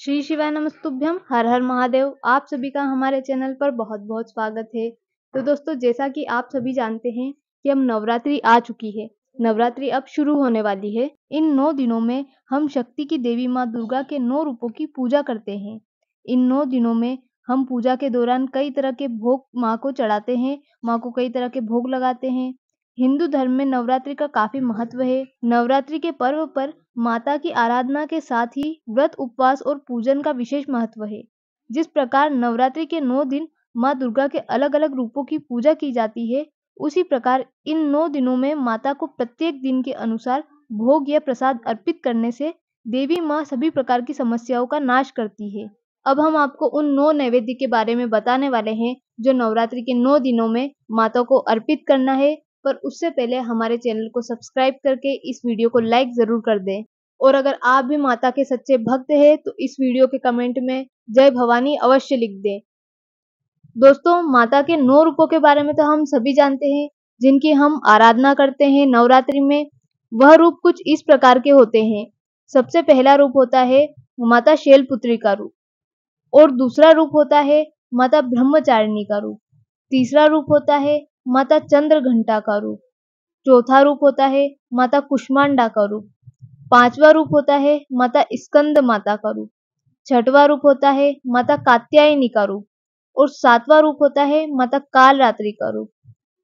श्री शिवाय नमस्तुभ्यम। हर हर महादेव। आप सभी का हमारे चैनल पर बहुत बहुत स्वागत है। तो दोस्तों, जैसा कि आप सभी जानते हैं कि अब नवरात्रि आ चुकी है। नवरात्रि अब शुरू होने वाली है। इन 9 दिनों में हम शक्ति की देवी माँ दुर्गा के 9 रूपों की पूजा करते हैं। इन 9 दिनों में हम पूजा के दौरान कई तरह के भोग माँ को चढ़ाते हैं, माँ को कई तरह के भोग लगाते हैं। हिंदू धर्म में नवरात्रि का काफी महत्व है। नवरात्रि के पर्व पर माता की आराधना के साथ ही व्रत, उपवास और पूजन का विशेष महत्व है। जिस प्रकार नवरात्रि के 9 दिन माँ दुर्गा के अलग अलग रूपों की पूजा की जाती है, उसी प्रकार इन 9 दिनों में माता को प्रत्येक दिन के अनुसार भोग या प्रसाद अर्पित करने से देवी माँ सभी प्रकार की समस्याओं का नाश करती है। अब हम आपको उन 9 नैवेद्य के बारे में बताने वाले हैं जो नवरात्रि के 9 दिनों में माता को अर्पित करना है। पर उससे पहले हमारे चैनल को सब्सक्राइब करके इस वीडियो को लाइक जरूर कर दें। और अगर आप भी माता के सच्चे भक्त हैं तो इस वीडियो के कमेंट में जय भवानी अवश्य लिख दें। दोस्तों, माता के 9 रूपों के बारे में तो हम सभी जानते हैं, जिनकी हम आराधना करते हैं नवरात्रि में। वह रूप कुछ इस प्रकार के होते हैं। सबसे पहला रूप होता है माता शैलपुत्री का रूप, और दूसरा रूप होता है माता ब्रह्मचारिणी का रूप। तीसरा रूप होता है माता चंद्रघंटा का रूप। चौथा रूप होता है माता कुष्मांडा का रूप। पांचवा रूप होता है माता स्कंद माता का रूप। छठवां रूप होता है माता कात्यायनी का रूप। और सातवां रूप होता है माता कालरात्रि का रूप।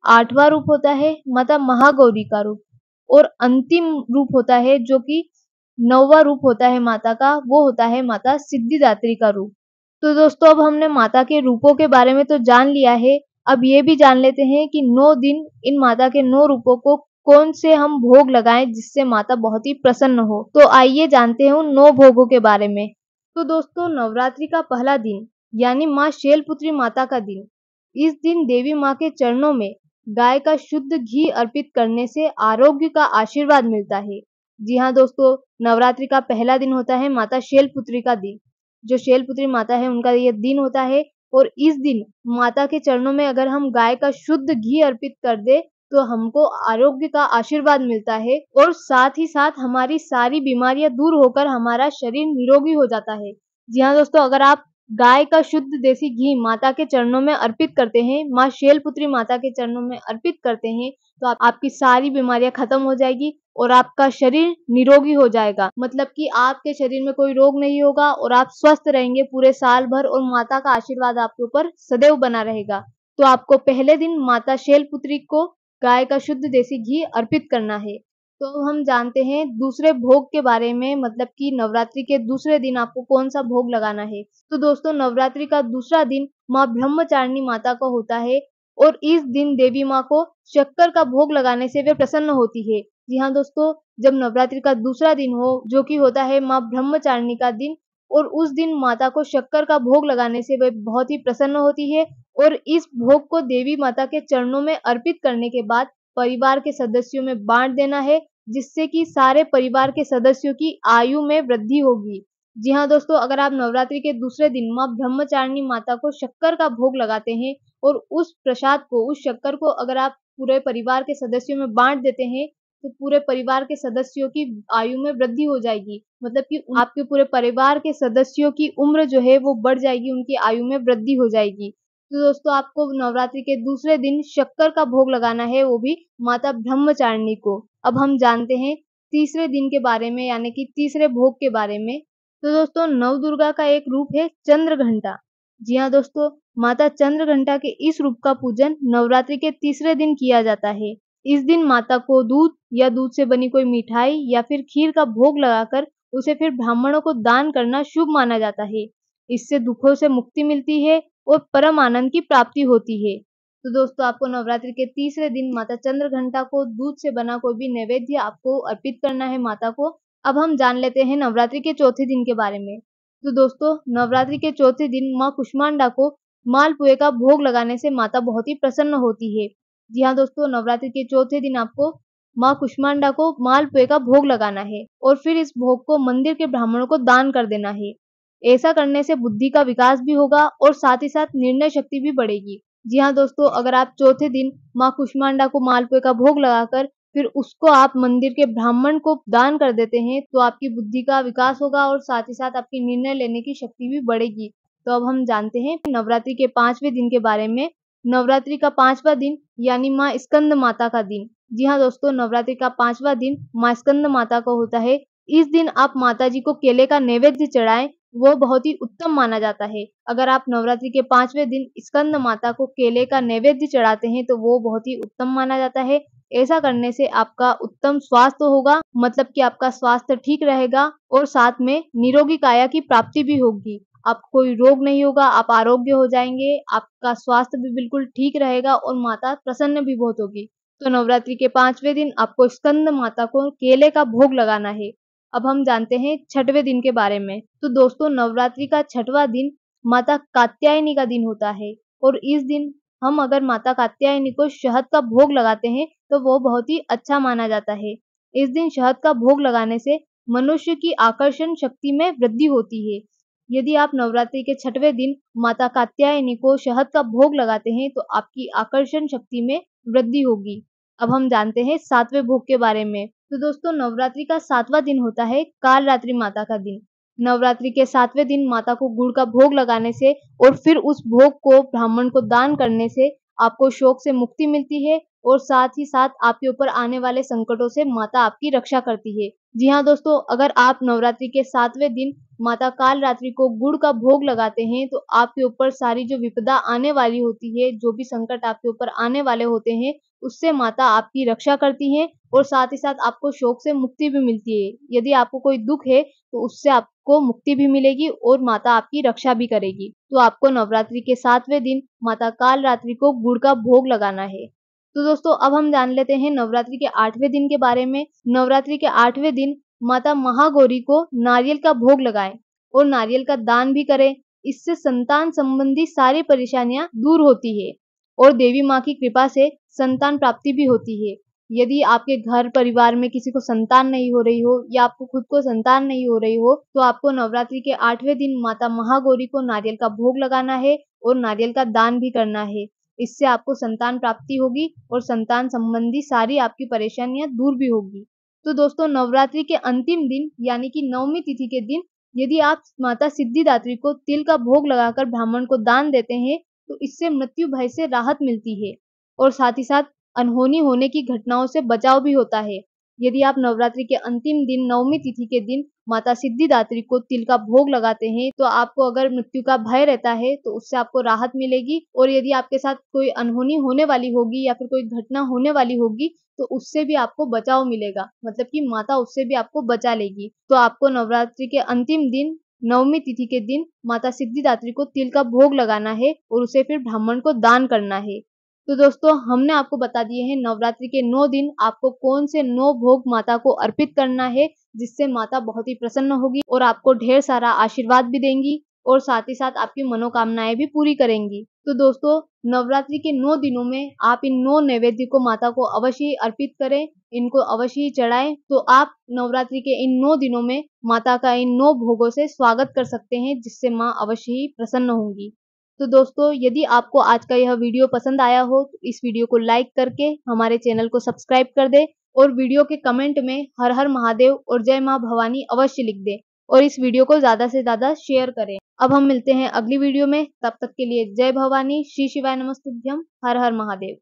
आठवां रूप होता है माता महागौरी का रूप। और अंतिम रूप होता है, जो कि 9वां रूप होता है माता का, वो होता है माता सिद्धिदात्री का रूप। तो दोस्तों, अब हमने माता के रूपों के बारे में तो जान लिया है। अब ये भी जान लेते हैं कि 9 दिन इन माता के 9 रूपों को कौन से हम भोग लगाएं जिससे माता बहुत ही प्रसन्न हो। तो आइए जानते हैं उन 9 भोगों के बारे में। तो दोस्तों, नवरात्रि का पहला दिन यानी माँ शैलपुत्री माता का दिन। इस दिन देवी माँ के चरणों में गाय का शुद्ध घी अर्पित करने से आरोग्य का आशीर्वाद मिलता है। जी हाँ दोस्तों, नवरात्रि का पहला दिन होता है माता शैलपुत्री का दिन। जो शैलपुत्री माता है उनका यह दिन होता है। और इस दिन माता के चरणों में अगर हम गाय का शुद्ध घी अर्पित कर दे तो हमको आरोग्य का आशीर्वाद मिलता है, और साथ ही साथ हमारी सारी बीमारियां दूर होकर हमारा शरीर निरोगी हो जाता है। जी हाँ दोस्तों, अगर आप गाय का शुद्ध देसी घी माता के चरणों में अर्पित करते हैं, माँ शैलपुत्री माता के चरणों में अर्पित करते हैं, तो आपकी सारी बीमारियां खत्म हो जाएगी और आपका शरीर निरोगी हो जाएगा। मतलब कि आपके शरीर में कोई रोग नहीं होगा और आप स्वस्थ रहेंगे पूरे साल भर, और माता का आशीर्वाद आपके ऊपर सदैव बना रहेगा। तो आपको पहले दिन माता शैलपुत्री को गाय का शुद्ध देसी घी अर्पित करना है। तो हम जानते हैं दूसरे भोग के बारे में, मतलब कि नवरात्रि के दूसरे दिन आपको कौन सा भोग लगाना है। तो दोस्तों, नवरात्रि का दूसरा दिन माँ ब्रह्मचारिणी माता का होता है, और इस दिन देवी माँ को शक्कर का भोग लगाने से वे प्रसन्न होती है। जी हाँ दोस्तों, जब नवरात्रि का दूसरा दिन हो, जो कि होता है माँ ब्रह्मचारिणी का दिन, और उस दिन माता को शक्कर का भोग लगाने से वे बहुत ही प्रसन्न होती है। और इस भोग को देवी माता के चरणों में अर्पित करने के बाद परिवार के सदस्यों में बांट देना है, जिससे कि सारे परिवार के सदस्यों की आयु में वृद्धि होगी। जी हाँ दोस्तों, अगर आप नवरात्रि के दूसरे दिन माँ ब्रह्मचारिणी माता को शक्कर का भोग लगाते हैं और उस प्रसाद को, उस शक्कर को अगर आप पूरे परिवार के सदस्यों में बांट देते हैं, तो पूरे परिवार के सदस्यों की आयु में वृद्धि हो जाएगी। मतलब कि आपके पूरे परिवार के सदस्यों की उम्र जो है वो बढ़ जाएगी, उनकी आयु में वृद्धि हो जाएगी। तो दोस्तों, आपको नवरात्रि के दूसरे दिन शक्कर का भोग लगाना है, वो भी माता ब्रह्मचारिणी को। अब हम जानते हैं तीसरे दिन के बारे में, यानी कि तीसरे भोग के बारे में। तो दोस्तों, नव दुर्गा का एक रूप है चंद्रघंटा। जी हाँ दोस्तों, माता चंद्रघंटा के इस रूप का पूजन नवरात्रि के तीसरे दिन किया जाता है। इस दिन माता को दूध या दूध से बनी कोई मिठाई या फिर खीर का भोग लगाकर उसे फिर ब्राह्मणों को दान करना शुभ माना जाता है। इससे दुखों से मुक्ति मिलती है और परम आनंद की प्राप्ति होती है। तो दोस्तों, आपको नवरात्रि के तीसरे दिन माता चंद्रघंटा को दूध से बना कोई भी नैवेद्य आपको अर्पित करना है माता को। अब हम जान लेते हैं नवरात्रि के चौथे दिन के बारे में। तो दोस्तों, नवरात्रि के चौथे दिन माँ कुष्मांडा को मालपुए का भोग लगाने से माता बहुत ही प्रसन्न होती है। जी हाँ दोस्तों, नवरात्रि के चौथे दिन आपको माँ कुष्मांडा को मालपुए का भोग लगाना है, और फिर इस भोग को मंदिर के ब्राह्मणों को दान कर देना है। ऐसा करने से बुद्धि का विकास भी होगा और साथ ही साथ निर्णय शक्ति भी बढ़ेगी। जी हाँ दोस्तों, अगर आप चौथे दिन माँ कुष्मांडा को मालपुए का भोग लगाकर फिर उसको आप मंदिर के ब्राह्मण को दान कर देते हैं, तो आपकी बुद्धि का विकास होगा और साथ ही साथ आपकी निर्णय लेने की शक्ति भी बढ़ेगी। तो अब हम जानते हैं नवरात्रि के 5वें दिन के बारे में। नवरात्रि का 5वां दिन यानी माँ स्कंद माता का दिन। जी हाँ दोस्तों, नवरात्रि का 5वां दिन माँ स्कंद माता को होता है। इस दिन आप माता जी को केले का नैवेद्य चढ़ाएं, वो बहुत ही उत्तम माना जाता है। अगर आप नवरात्रि के 5वें दिन स्कंद माता को केले का नैवेद्य चढ़ाते हैं, तो वो बहुत ही उत्तम माना जाता है। ऐसा करने से आपका उत्तम स्वास्थ्य होगा, मतलब कि आपका स्वास्थ्य ठीक रहेगा और साथ में निरोगी काया की प्राप्ति भी होगी। आपको कोई रोग नहीं होगा, आप आरोग्य हो जाएंगे, आपका स्वास्थ्य भी बिल्कुल ठीक रहेगा और माता प्रसन्न भी बहुत होगी। तो नवरात्रि के 5वें दिन आपको स्कंद माता को केले का भोग लगाना है। अब हम जानते हैं 6वें दिन के बारे में। तो दोस्तों, नवरात्रि का 6वां दिन माता कात्यायनी का दिन होता है और इस दिन हम अगर माता कात्यायनी को शहद का भोग लगाते हैं, तो वो बहुत ही अच्छा माना जाता है। इस दिन शहद का भोग लगाने से मनुष्य की आकर्षण शक्ति में वृद्धि होती है। यदि आप नवरात्रि के 6वें दिन माता कात्यायनी को शहद का भोग लगाते हैं, तो आपकी आकर्षण शक्ति में वृद्धि होगी। अब हम जानते हैं 7वें भोग के बारे में। तो दोस्तों, नवरात्रि का 7वां दिन होता है कालरात्रि माता का दिन। नवरात्रि के 7वें दिन माता को गुड़ का भोग लगाने से और फिर उस भोग को ब्राह्मण को दान करने से आपको शोक से मुक्ति मिलती है और साथ ही साथ आपके ऊपर आने वाले संकटों से माता आपकी रक्षा करती है। जी हाँ दोस्तों, अगर आप नवरात्रि के 7वें दिन माता कालरात्रि को गुड़ का भोग लगाते हैं, तो आपके ऊपर सारी जो विपदा आने वाली होती है, जो भी संकट आपके ऊपर आने वाले होते हैं, उससे माता आपकी रक्षा करती हैं और साथ ही साथ आपको शोक से मुक्ति भी मिलती है। यदि आपको कोई दुःख है, तो उससे आपको मुक्ति भी मिलेगी और माता आपकी रक्षा भी करेगी। तो आपको नवरात्रि के 7वें दिन माता कालरात्रि को गुड़ का भोग लगाना है। तो दोस्तों, अब हम जान लेते हैं नवरात्रि के 8वें दिन के बारे में। नवरात्रि के 8वें दिन माता महागौरी को नारियल का भोग लगाएं और नारियल का दान भी करें। इससे संतान संबंधी सारी परेशानियां दूर होती है और देवी माँ की कृपा से संतान प्राप्ति भी होती है। यदि आपके घर परिवार में किसी को संतान नहीं हो रही हो या आपको खुद को संतान नहीं हो रही हो, तो आपको नवरात्रि के 8वें दिन माता महागौरी को नारियल का भोग लगाना है और नारियल का दान भी करना है। इससे आपको संतान प्राप्ति होगी और संतान संबंधी सारी आपकी परेशानियां दूर भी होगी। तो दोस्तों, नवरात्रि के अंतिम दिन यानी कि 9वीं तिथि के दिन यदि आप माता सिद्धिदात्री को तिल का भोग लगाकर ब्राह्मण को दान देते हैं, तो इससे मृत्यु भय से राहत मिलती है और साथ ही साथ अनहोनी होने की घटनाओं से बचाव भी होता है। यदि आप नवरात्रि के अंतिम दिन 9वीं तिथि के दिन माता सिद्धिदात्री को तिल का भोग लगाते हैं, तो आपको अगर मृत्यु का भय रहता है, तो उससे आपको राहत मिलेगी और यदि आपके साथ कोई अनहोनी होने वाली होगी या फिर कोई घटना होने वाली होगी, तो उससे भी आपको बचाव मिलेगा, मतलब कि माता उससे भी आपको बचा लेगी। तो आपको नवरात्रि के अंतिम दिन 9वीं तिथि के दिन माता सिद्धिदात्री को तिल का भोग लगाना है और उसे फिर ब्राह्मण को दान करना है। तो दोस्तों, हमने आपको बता दिए हैं नवरात्रि के 9 दिन आपको कौन से 9 भोग माता को अर्पित करना है, जिससे माता बहुत ही प्रसन्न होगी और आपको ढेर सारा आशीर्वाद भी देंगी और साथ ही साथ आपकी मनोकामनाएं भी पूरी करेंगी। तो दोस्तों, नवरात्रि के 9 दिनों में आप इन 9 नैवेद्य को माता को अवश्य ही अर्पित करें, इनको अवश्य ही चढ़ाएं। तो आप नवरात्रि के इन 9 दिनों में माता का इन 9 भोगों से स्वागत कर सकते हैं, जिससे माँ अवश्य ही प्रसन्न होंगी। तो दोस्तों, यदि आपको आज का यह वीडियो पसंद आया हो, तो इस वीडियो को लाइक करके हमारे चैनल को सब्सक्राइब कर दें और वीडियो के कमेंट में हर हर महादेव और जय माँ भवानी अवश्य लिख दें और इस वीडियो को ज़्यादा से ज़्यादा शेयर करें। अब हम मिलते हैं अगली वीडियो में, तब तक के लिए जय भवानी, श्री शिवाय नमस्तुभ्यम, हर हर महादेव।